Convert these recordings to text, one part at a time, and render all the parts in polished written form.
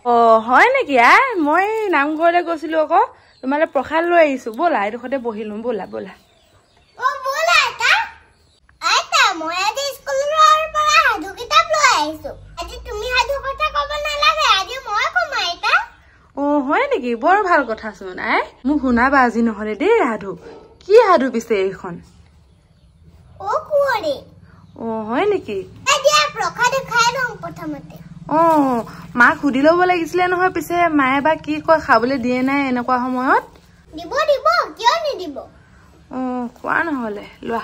অ হয় নেকি মই নামঘৰলৈ গৈছিলো আকৌ তোমালে প্ৰসাদ লৈ আহিছো বলা এডোখৰতে বহিলো বলা বলা ও বলা আইতা মই আজি স্কুলৰ পৰা সাধু কিতাপ লৈ আহিছো আজি তুমি সাধু কথা ক'ব নালাগে আজি মই ক'ম আইতা অ হয় নেকি বৰ ভাল কথা শুন মোক শুনাবা আজি নহলে দেই সাধু কি সাধু পিছে এইখন ও কুঁৱৰী অ হয় নেকি এতিয়া প্ৰসাদ খাই লওঁ প্ৰথমতে অ মাক সুধি ল'ব লাগিছিলে নহয় পিছে মায়ে বা কি কয় খাবলৈ দিয়ে নাই এনেকুৱা সময়ত দিব দিব কিয় নিদিব অ খোৱা নহলে লোৱা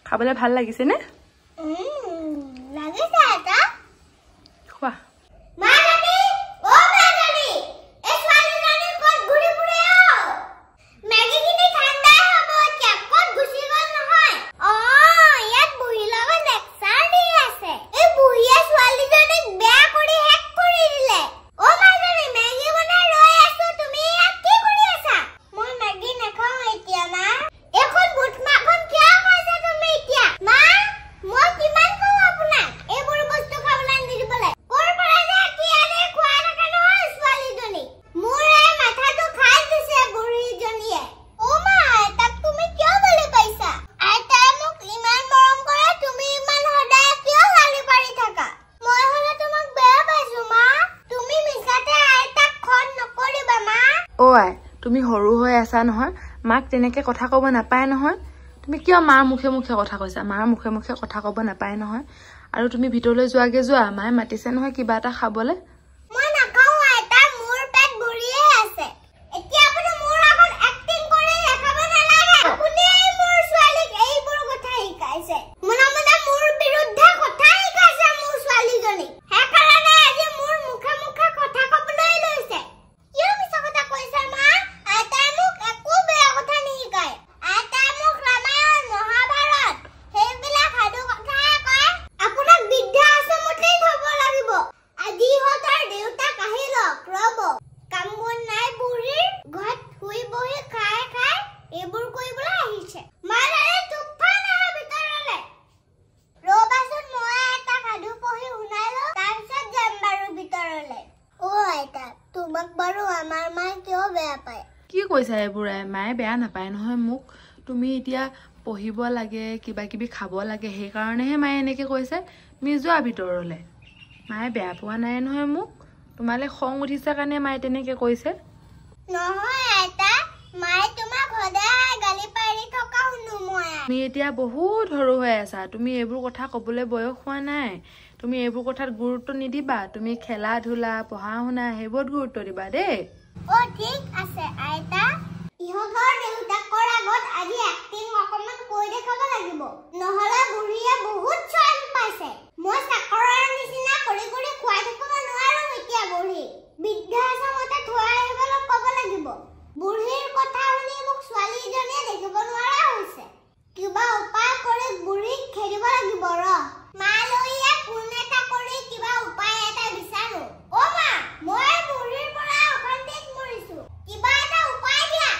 খাবলৈ ভাল লাগিছে নে লাগিছে আইতা খোৱা মাৰানী ও মাৰানী এই ছোৱালীজনী ক'ত ঘূৰি ফুৰে মেগীখিনি ঠাণ্ডা হ'ব এতিয়া ক'ত গুচি গ'ল নহয় ইয়াত বুঢ়ী লগত লেকচাৰ দি আছে এই বুঢ়ীয়ে ছোৱালীজনীক বেয়া কৰি হেক কৰি দিলে মাৰানী মেগী বনাই ৰৈ আছো তুমি ইয়াত কি কৰি আছা মই মেগী নাখাওঁ এতিয়া মা এখন বুট মাখন কিয় খাইছা তুমি এতিয়া মা মই কিমান কওঁ আপোনাক এইবোৰ বস্তু খাবলৈ নিদিবলৈ ক'ৰ পৰা যে কি আনি খোৱা থাকে নহয় ছোৱালীজনী মোৰ এই মাথাটো খাই দিছে বুঢ়ীজনীয়ে মা তাক তুমি কিয় গালি পাইছা আইতাই মোক ইমান মৰম কৰে তুমি ইমান সদায় কিয় গালি পাৰি থাকা মই হ'লে তোমাক বেয়া পাইছো মা তুমি মিছাতে আইতাক খং নকৰিবা মা তুমি সৰু হৈ আছা নহয় মাক তেনেকে কথা ক'ব নাপায় নহয় তুমি কিয় মাৰ মুখে মুখে কথা কৈছা মাৰ মুখে মুখে কথা ক'ব নাপায় নহয় আৰু তুমি ভিতৰলৈ যোৱাগে যোৱা মায়ে মাতিছে নহয় কিবা এটা খাবলৈ মই নাখাওঁ আইতা মোৰ পেট ভৰিয়ে আছে এতিয়া আপুনি মোৰ আগত এক্টিং কৰি দেখাব নালাগে আপুনি মোৰ ছোৱালীক এইবোৰ কথা শিকাইছে মনে মনে মোৰ বিৰুদ্ধে কথা শিকাইছে মোৰ ছোৱালীজনী সেইকাৰণে আজি মোৰ মুখে মুখে কথা ক'বলৈ লৈছে কিয় মিছা কথা কৈছে মা আইতাই মোক একো বেয়া কথা নিশিকায় আইতাই মোক ৰামায়ণ মহাভাৰত সেইবিলাক সাধু কথাহে কয় আপোনাক বৃদ্ধাশ্ৰমতেই থ'ব লাগিব আজি ইহঁতৰ দেউতাক আহিলক ৰ'ব কাম বন নাই বুঢ়ীৰ ঘৰত শুই বহি খাই খাই এইবোৰ কৰিবলৈ আহিছে মাৰে তুফান আহা ভিতৰলৈ ৰ'বাচোন মই এটা সাধু পঢ়ি শুনাই লওঁ তাৰপিছত যাম বাৰু ভিতৰলৈ আইতা তোমাক বাৰু আমাৰ মায়ে কিয় বেয়া পায় কি কৈছা এইবোৰ মায়ে বেয়া নাপায় নহয় মোক তুমি এতিয়া পঢ়িব লাগে কিবা কিবি খাব লাগে সেইকাৰণেহে মায়ে এনেকে কৈছে তুমি যোৱা ভিতৰলৈ মায়ে বেয়া পোৱা নাই নহয় মোক তোমালে খং উঠিছে কাৰণে মায়ে তেনেকে কৈছে নহয় আইতা মায়ে তোমাক সদায় গালি পাৰি থকা শুনো মই তুমি এতিয়া বহুত সৰু হৈ আছা তুমি এইবোৰ কথা ক'বলৈ বয়স হোৱা নাই তুমি এইবোৰ কথাত গুৰুত্ব নিদিবা তুমি খেলা ধূলা পঢ়া শুনা সেইবোৰত গুৰুত্ব দিবা দেই ঠিক আছে আইতা ইহঁতৰ দেউতাকৰ আগত আজি এক্টিং অকমান কৰি দেখাব লাগিব নহলে বুঢ়ীয়ে বহুত চৰম পাইছে মই চাকৰৰ নিচিনা কৰি কৰি খুৱাই থাকিব নোৱাৰো এতিয়া বুঢ়ী বৃদ্ধাশ্ৰমতে থৈ আহিবলৈ ক'ব লাগিব বুঢ়ীৰ কথা শুনি মোক ছোৱালীজনীয়ে দেখিব নোৱাৰা হৈছে কিবা উপায় কৰি বুঢ়ীক খেদিব লাগিব মা লৈয়ে ফোন এটা কৰি কিবা উপায় এটা বিচাৰো মা মই বুঢ়ীৰ পৰা অশান্তিত মৰিছো কিবা এটা উপায় দিয়া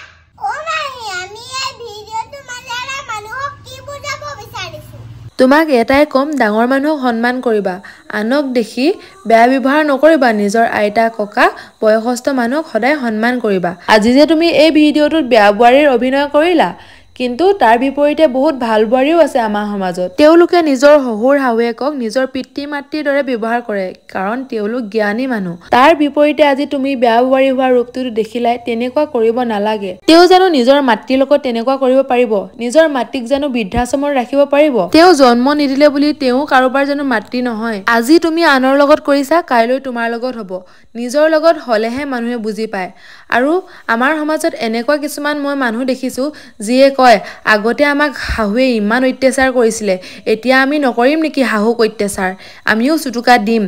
মাহী আমি এই ভিডিঅ'টো মাজেৰে মানুহক কি বুজাব বিচাৰিছো তোমাক এটাই কম ডাঙৰ মানুহক সন্মান কৰিবা আনক দেখি বেয়া ব্যৱহাৰ নকৰিবা নিজৰ আইতা ককা বয়সস্থ মানুহক সদায় সন্মান কৰিবা আজি যে তুমি এই ভিডিঅ'টোত বেয়া বোৱাৰীৰ অভিনয় কৰিলা কিন্তু তাৰ বিপৰীতে বহুত ভাল বোৱাৰীও আছে আমাৰ সমাজত তেওঁলোকে নিজৰ শহুৰ শাহুৱেকক নিজৰ পিতৃ মাতৃৰ দৰে ব্যৱহাৰ কৰে কাৰণ তেওঁলোক জ্ঞানী মানুহ তাৰ বিপৰীতে আজি তুমি বেয়া বোৱাৰী হোৱা ৰূপটো দেখিলাই তেনেকুৱা কৰিব নালাগে তেওঁ জানো নিজৰ মাতৃৰ লগত তেনেকুৱা কৰিব পাৰিব নিজৰ মাতৃক জানো বৃদ্ধাশ্ৰমত ৰাখিব পাৰিব তেওঁ জন্ম নিদিলে বুলি তেওঁ কাৰোবাৰ জানো মাতৃ নহয় আজি তুমি আনৰ লগত কৰিছা কাইলৈ তোমাৰ লগত হ'ব নিজৰ লগত হলেহে মানুহে বুজি পায় আৰু আমাৰ সমাজত এনেকুৱা কিছুমান মই মানুহ দেখিছো যিয়ে কয় আগতে আমাক শাহুৱে ইমান অত্যাচাৰ কৰিছিলে এতিয়া আমি নকৰিম নেকি শাহুক অত্যাচাৰ আমিও চুটুকা দিম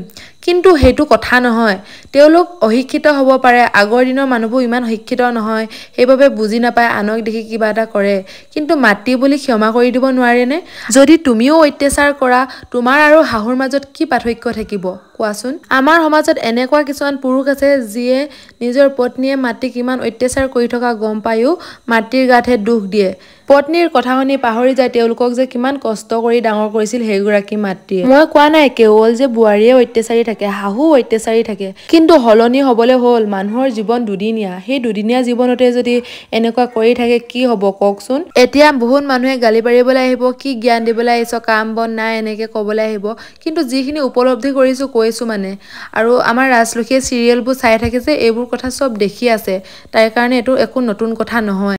কিন্তু হেতু কথা নহয় তেওঁলোক অশিক্ষিত হ'ব পাৰে আগৰ দিনৰ মানুহবোৰ ইমান শিক্ষিত নহয় সেইভাবে বুজি নাপায় আনক দেখি কিবা এটা কৰে কিন্তু মাতৃ বুলি ক্ষমা কৰি দিব নোৱাৰেনে যদি তুমিও অত্যাচাৰ কৰা তোমাৰ আৰু শাহুৰ মাজত কি পাৰ্থক্য থাকিব কোৱাচোন আমাৰ সমাজত এনেকুৱা কিছুমান পুৰুষ আছে যিয়ে নিজৰ পত্নীয়ে মাতৃক ইমান অত্যাচাৰ কৰি থকা গম পায়ো মাতৃৰ গাতহে দুখ দিয়ে পত্নীৰ কথা শুনি পাহৰি যায় তেওঁলোকক যে কিমান কষ্ট কৰি ডাঙৰ কৰিছিল সেইগৰাকী মাতৃয়ে। মই কোৱা নাই কেৱল যে বোৱাৰীয়ে অত্যাচাৰী থাকে, শাহু অত্যাচাৰী থাকে, কিন্তু সলনি হ'বলৈ হ'ল। মানুহৰ জীৱন দুদিনীয়া, সেই দুদিনীয়া জীৱনতে যদি এনেকুৱা কৰি থাকে কি হ'ব কওকচোন। এতিয়া বহুত মানুহে গালি পাৰিবলৈ আহিব, কি জ্ঞান দিবলৈ আহিছ, কাম বন নাই এনেকে ক'বলৈ আহিব, কিন্তু যিখিনি উপলব্ধি কৰিছো কৈছো মানে। আৰু আমাৰ ৰাজলক্ষ্মীয়ে চিৰিয়েলবোৰ চাই থাকে যে এইবোৰ কথা চব দেখি আছে, তাইৰ কাৰণে এইটো একো নতুন কথা নহয়।